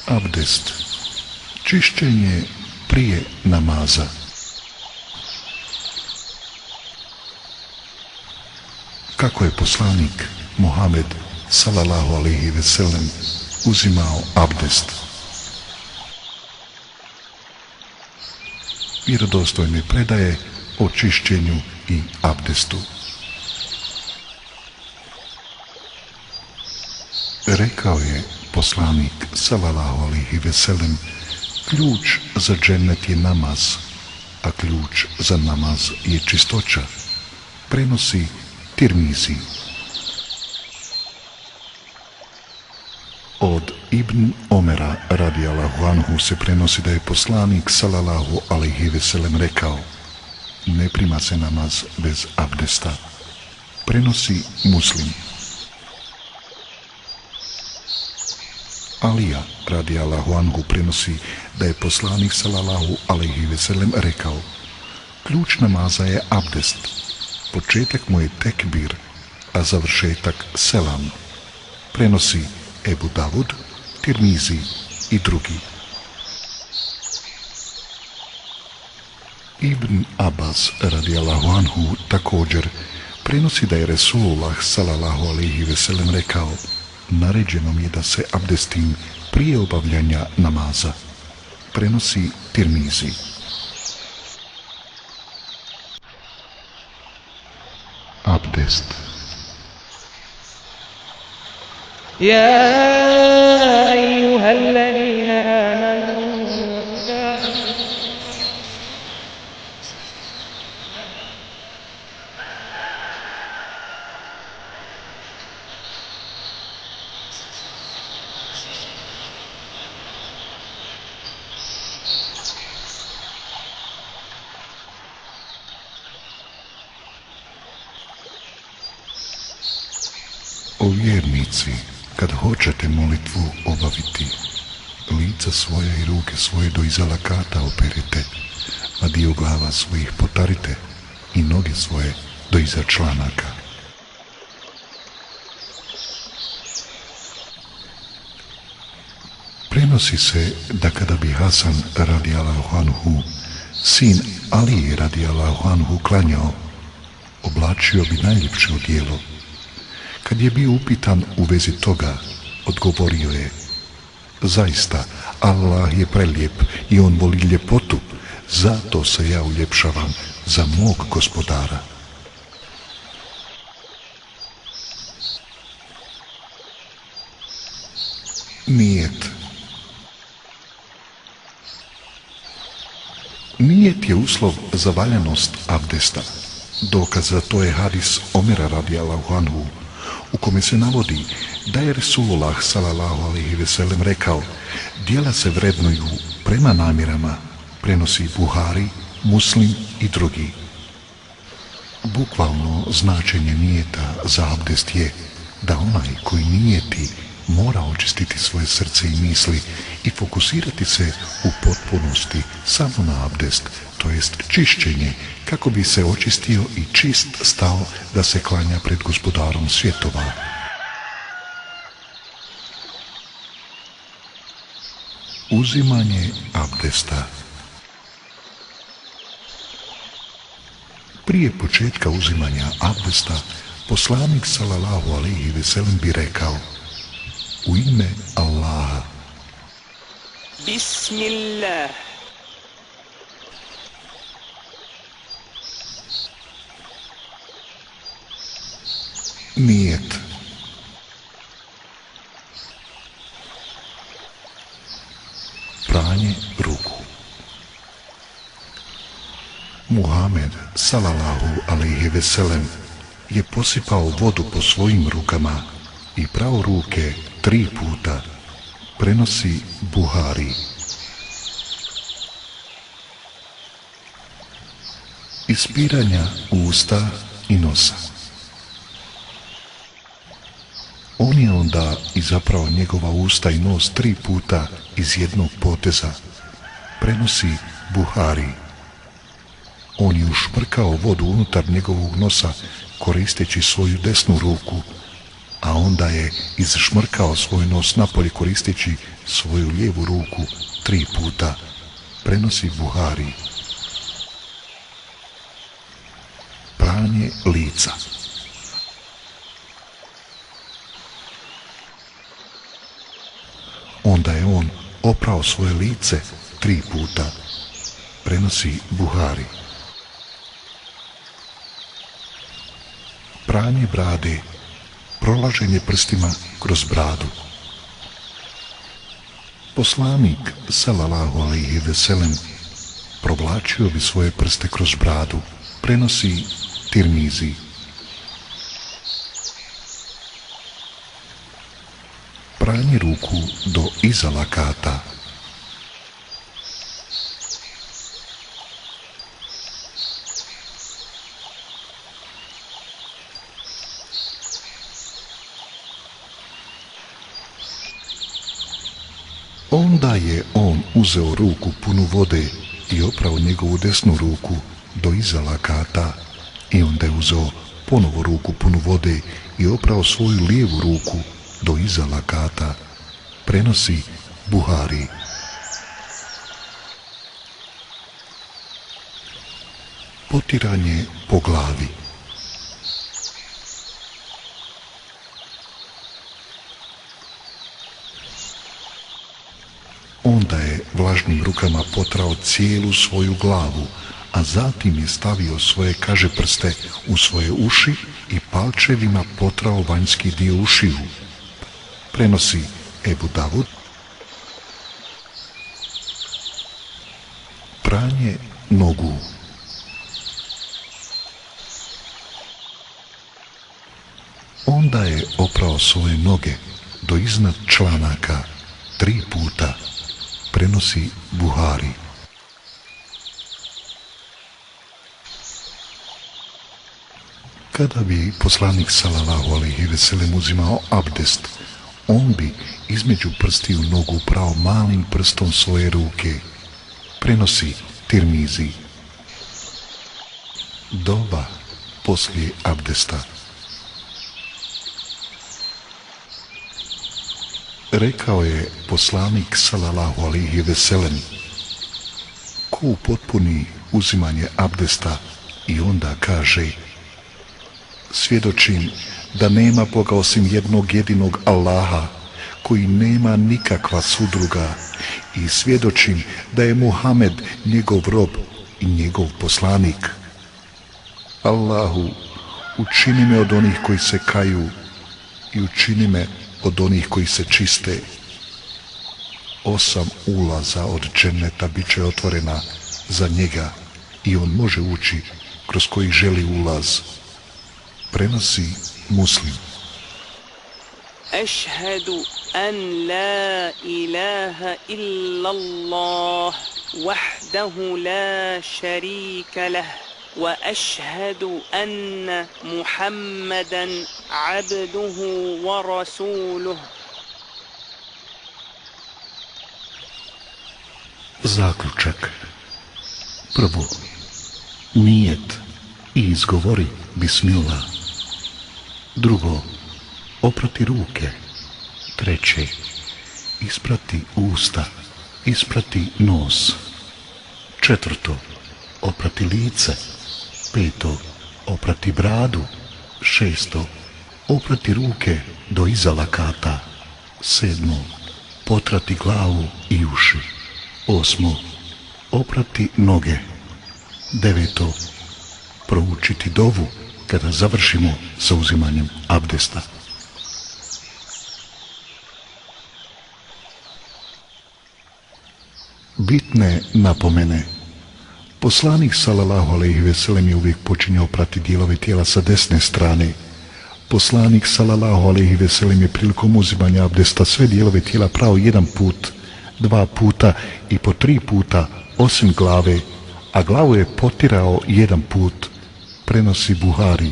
Abdest. Čišćenje prije namaza. Kako je poslanik Muhammed sallallahu alejhi ve sellem uzimao abdest? Vjerodostojne predaje o čišćenju i abdestu. Rekao je poslanik sallallahu alejhi ve sellem: ključ za džennet je namaz, a ključ za namaz je čistoća. Prenosi Tirmizi. Od Ibn Omera radijallahu anhu se prenosi da je poslanik sallallahu alejhi ve sellem rekao: ne prima se namaz bez abdesta. Prenosi Muslim. Alija radijallahu anhu prenosi da je poslanik sallallahu alejhi ve sellem rekao: ključ namaza je abdest. Početak mu je tekbir, a završetak selam. Prenosi Ebu Davud, Tirmizi i drugi. Ibn Abbas radijallahu anhu također prenosi da je Resulullah sallallahu alejhi ve sellem rekao: naređeno mi je da se abdestim prije obavljanja namaza. Prenosi Tirmizi. Abdest. يا أيها الذين آمنوا O vjernici, kad hoćete molitvu obaviti, lica svoja i ruke svoje do iza lakata operite, a dio glava svojih potarite i noge svoje do iza članaka. Prenosi se da kada bi Hasan radijallahu anhu, sin Ali radijallahu anhu klanjao, oblačio bi najljepše odijelo. Kad je bio upitan u vezi toga, odgovorio je: zaista, Allah je prelijep i on voli ljepotu, zato se ja uljepšavam za mog gospodara. Nijet. Nijet je uslov za valjanost abdesta. Dokaz za to je hadis Omera radijallahu anhu, u kome se navodi da je Resulullah sallallahu alejhi ve sellem rekao: djela se vrednuju prema namjerama. Prenosi Buhari, Muslim i drugi. Bukvalno značenje nijeta za abdest je da onaj koji nijeti mora očistiti svoje srce i misli i fokusirati se u potpunosti samo na abdest, to jest čišćenje, kako bi se očistio i čist stao da se klanja pred gospodarom svjetova. Uzimanje abdesta. Prije početka uzimanja abdesta, poslanik sallallahu alejhi ve sellem bi rekao: u ime Allaha. Bismillah. Nijet. Pranje ruku. Muhammed sallallahu alejhi ve sellem je posipao vodu po svojim rukama i prao ruke 3 puta. Prenosi Buhari. Ispiranja usta i nosa. On je onda izaprao njegova usta i nos 3 puta iz jednog poteza. Prenosi Buhari. On je ušprkao vodu unutar njegovog nosa koristeći svoju desnu ruku a onda je izšmrkao svoj nos napolje koristeći svoju lijevu ruku 3 puta, prenosi Buhari. Pranje lica. Onda je on oprao svoje lice 3 puta, prenosi Buhari. Pranje brade, prolaženje prstima kroz bradu. Poslanik, sallallahu alejhi ve sellem, provlačio bi svoje prste kroz bradu, prenosi Tirmizi. Pranje ruku do iza lakata. Onda je on uzeo ruku punu vode i oprao njegovu desnu ruku do iza lakata i onda je uzeo ponovo ruku punu vode i oprao svoju lijevu ruku do iza lakata, prenosi Buhari. Potiranje po glavi. Onda je vlažnim rukama potrao cijelu svoju glavu, a zatim je stavio svoje kažeprste u svoje uši i palčevima potrao vanjski dio ušiju, prenosi Ebu Davud. Pranje nogu. Onda je oprao svoje noge do iznad članaka 3 puta, prenosi Buhari. Kada bi poslanik sallallahu alejhi ve sellem uzimao abdest, on bi između prstiju nogu prao malim prstom svoje ruke, prenosi Tirmizi. Dova poslije abdesta. Rekao je poslanik sallallahu alejhi ve sellem, ko upotpuni uzimanje abdesta i onda kaže: svjedočim da nema Boga osim jednog jedinog Allaha, koji nema nikakva sudruga, i svjedočim da je Muhammed njegov rob i njegov poslanik. Allahu, učini me od onih koji se kaju i učini me od onih koji se čiste. 8 ulaza od dženneta bit će otvorena za njega i on može ući kroz koji želi ulaz, prenosi Muslim. Ašhadu an la ilaha illallah wahdahu la šarika lah wa ašhadu anna Muhammadan abduhu wa rasuluh. Zaključak. Prvo, nijet i izgovori bismillah. Drugo, oprati ruke. Treće, isprati usta, isprati nos. Četvrto, oprati lice. Peto, oprati bradu. Šesto, oprati ruke do iza lakata. Sedmo, potrati glavu i uši. Osmo, oprati noge. Deveto, proučiti dovu kada završimo sa uzimanjem abdesta. Bitne napomene. Poslanik sallallahu alejhi ve sellem je uvijek počinjao prati dijelove tijela sa desne strane. Poslanik sallallahu alejhi ve sellem je prilikom uzimanja abdesta sve dijelove tijela prao 1 put, 2 puta i po 3 puta osim glave, a glavu je potirao 1 put, prenosi Buhari.